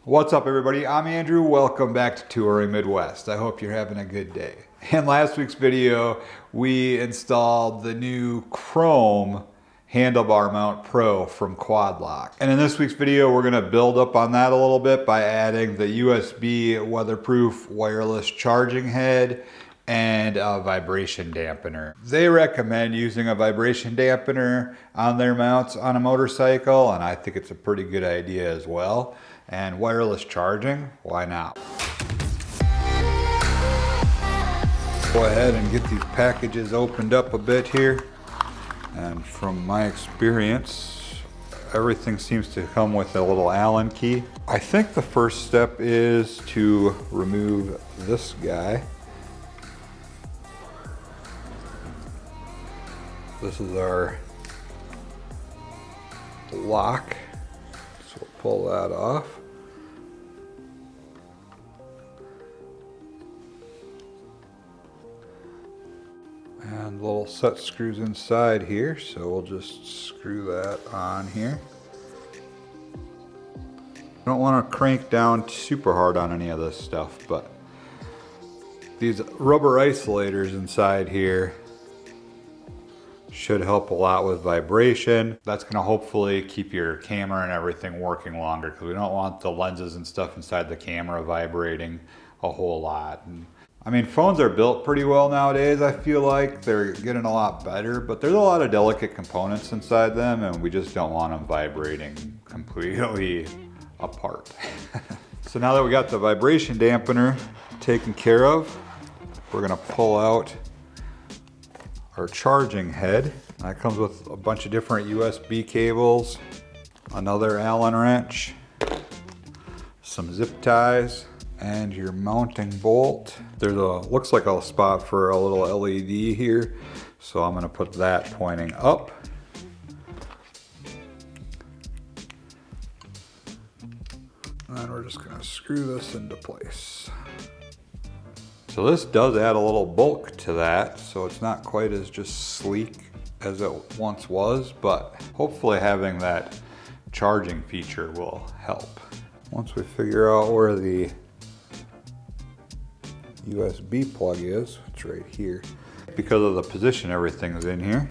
What's up everybody, I'm Andrew, welcome back to Touring Midwest. I hope you're having a good day. In last week's video, we installed the new Chrome Handlebar Mount Pro from QuadLock. And in this week's video, we're gonna build up on that a little bit by adding the USB weatherproof wireless charging head and a vibration dampener. They recommend using a vibration dampener on their mounts on a motorcycle, and I think it's a pretty good idea as well. And wireless charging, why not? Go ahead and get these packages opened up a bit here. And from my experience, everything seems to come with a little Allen key. I think the first step is to remove this guy. This is our lock. So we'll pull that off. And little set screws inside here, so we'll just screw that on here. Don't want to crank down super hard on any of this stuff, but these rubber isolators inside here should help a lot with vibration. That's going to hopefully keep your camera and everything working longer, because we don't want the lenses and stuff inside the camera vibrating a whole lot. And I mean, phones are built pretty well nowadays. I feel like they're getting a lot better, but there's a lot of delicate components inside them, and we just don't want them vibrating completely apart. So now that we got the vibration dampener taken care of, we're gonna pull out our charging head. That comes with a bunch of different USB cables, another Allen wrench, some zip ties, and your mounting bolt. There's looks like a spot for a little LED here, so I'm gonna put that pointing up. And we're just gonna screw this into place. So this does add a little bulk to that, so it's not quite as just sleek as it once was, but hopefully having that charging feature will help. Once we figure out where the USB plug is, it's right here. Because of the position everything is in here,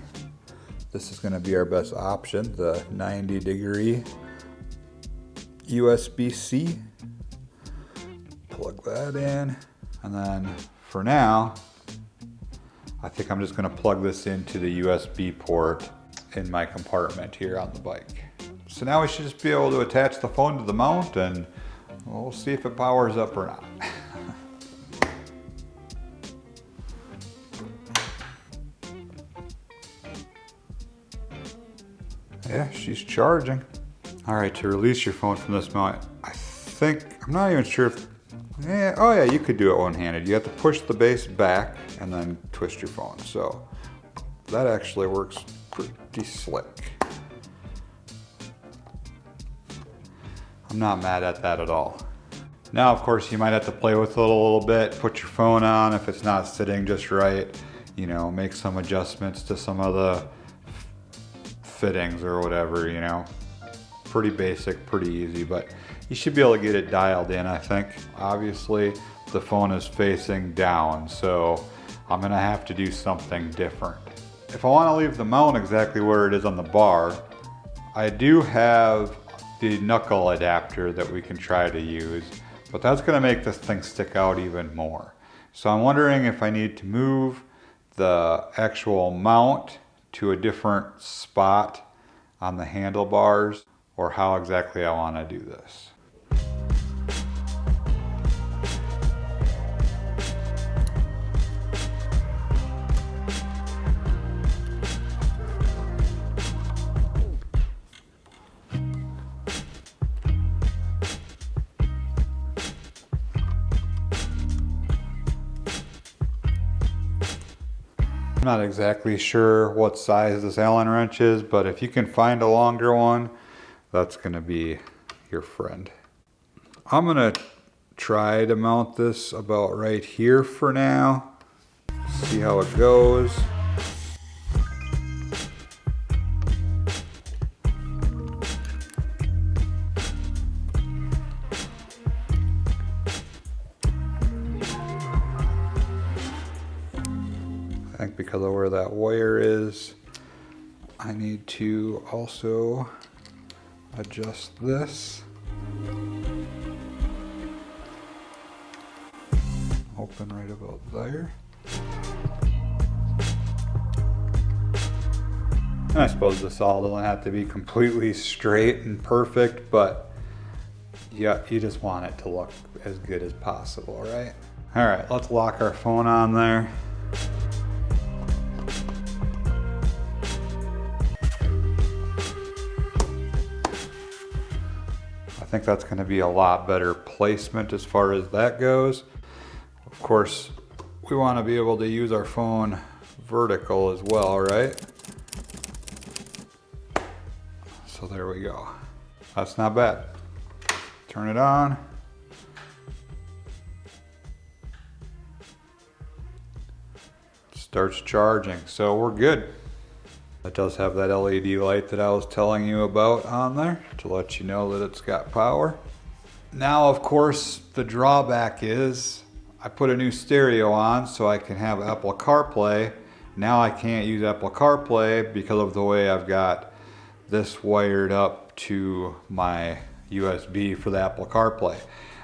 this is gonna be our best option, the 90-degree USB-C. Plug that in, and then for now, I think I'm just gonna plug this into the USB port in my compartment here on the bike. So now we should just be able to attach the phone to the mount, and we'll see if it powers up or not. Yeah, she's charging. All right, to release your phone from this mount, I'm not even sure if, oh yeah, you could do it one-handed. You have to push the base back and then twist your phone. So that actually works pretty slick. I'm not mad at that at all. Now, of course, you might have to play with it a little bit, put your phone on if it's not sitting just right, you know, make some adjustments to some of the fittings or whatever, you know. Pretty basic, pretty easy, but you should be able to get it dialed in, I think. Obviously, the phone is facing down, so I'm gonna have to do something different. If I wanna leave the mount exactly where it is on the bar, I do have the knuckle adapter that we can try to use, but that's gonna make this thing stick out even more. So I'm wondering if I need to move the actual mount to a different spot on the handlebars, or how exactly I want to do this. I'm not exactly sure what size this Allen wrench is, but if you can find a longer one, that's gonna be your friend. I'm gonna try to mount this about right here for now. See how it goes. think because of where that wire is, I need to also adjust this. Open right about there. And I suppose this all doesn't have to be completely straight and perfect, but yeah, you just want it to look as good as possible, right? All right, let's lock our phone on there. I think that's going to be a lot better placement as far as that goes. Of course, we want to be able to use our phone vertical as well, right? So there we go. That's not bad. Turn it on. Starts charging, so we're good. It does have that LED light that I was telling you about on there to let you know that it's got power. Now, of course, the drawback is I put a new stereo on so I can have Apple CarPlay. Now I can't use Apple CarPlay because of the way I've got this wired up to my USB for the Apple CarPlay.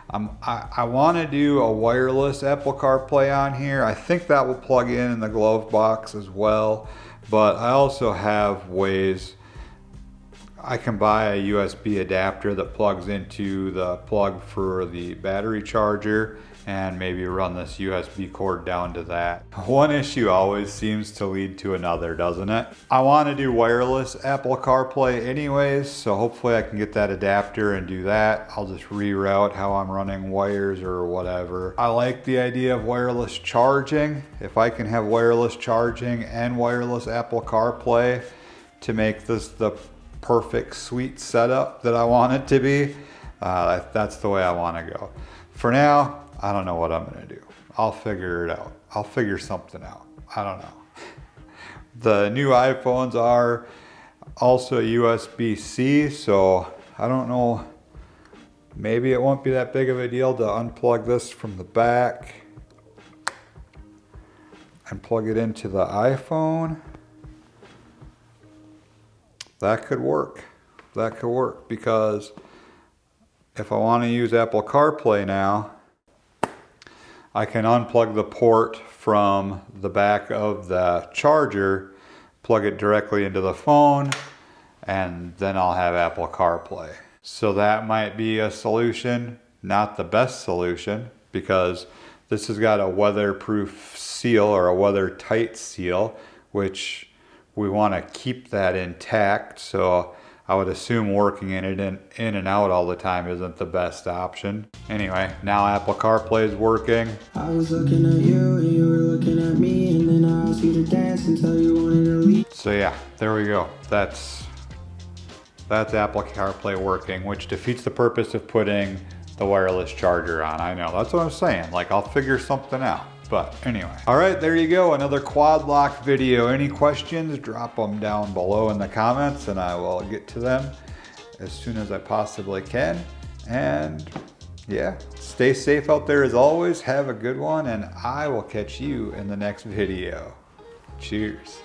I want to do a wireless Apple CarPlay on here. I think that will plug in the glove box as well, but I also have ways I can buy a USB adapter that plugs into the plug for the battery charger and maybe run this USB cord down to that. One issue always seems to lead to another, doesn't it? I want to do wireless Apple CarPlay anyways, so hopefully I can get that adapter and do that. I'll just reroute how I'm running wires or whatever. I like the idea of wireless charging. If I can have wireless charging and wireless Apple CarPlay to make this the perfect sweet setup that I want it to be, that's the way I want to go. For now, I don't know what I'm gonna do. I'll figure it out. I'll figure something out. I don't know. The new iPhones are also USB-C, so I don't know. Maybe it won't be that big of a deal to unplug this from the back and plug it into the iPhone. That could work. That could work because if I want to use Apple CarPlay now, I can unplug the port from the back of the charger, plug it directly into the phone, and then I'll have Apple CarPlay. So that might be a solution, not the best solution, because this has got a weatherproof seal or a weather-tight seal, which we want to keep that intact. So I would assume working in and out all the time isn't the best option. Anyway, now Apple CarPlay is working. I was looking at you and you were looking at me, and then I asked you to dance until you wanted to leave. So yeah, there we go. That's Apple CarPlay working, which defeats the purpose of putting the wireless charger on. I know, that's what I'm saying. Like, I'll figure something out. But anyway, all right, there you go. Another QuadLock video. Any questions, drop them down below in the comments and I will get to them as soon as I possibly can. And yeah, stay safe out there as always. Have a good one and I will catch you in the next video. Cheers.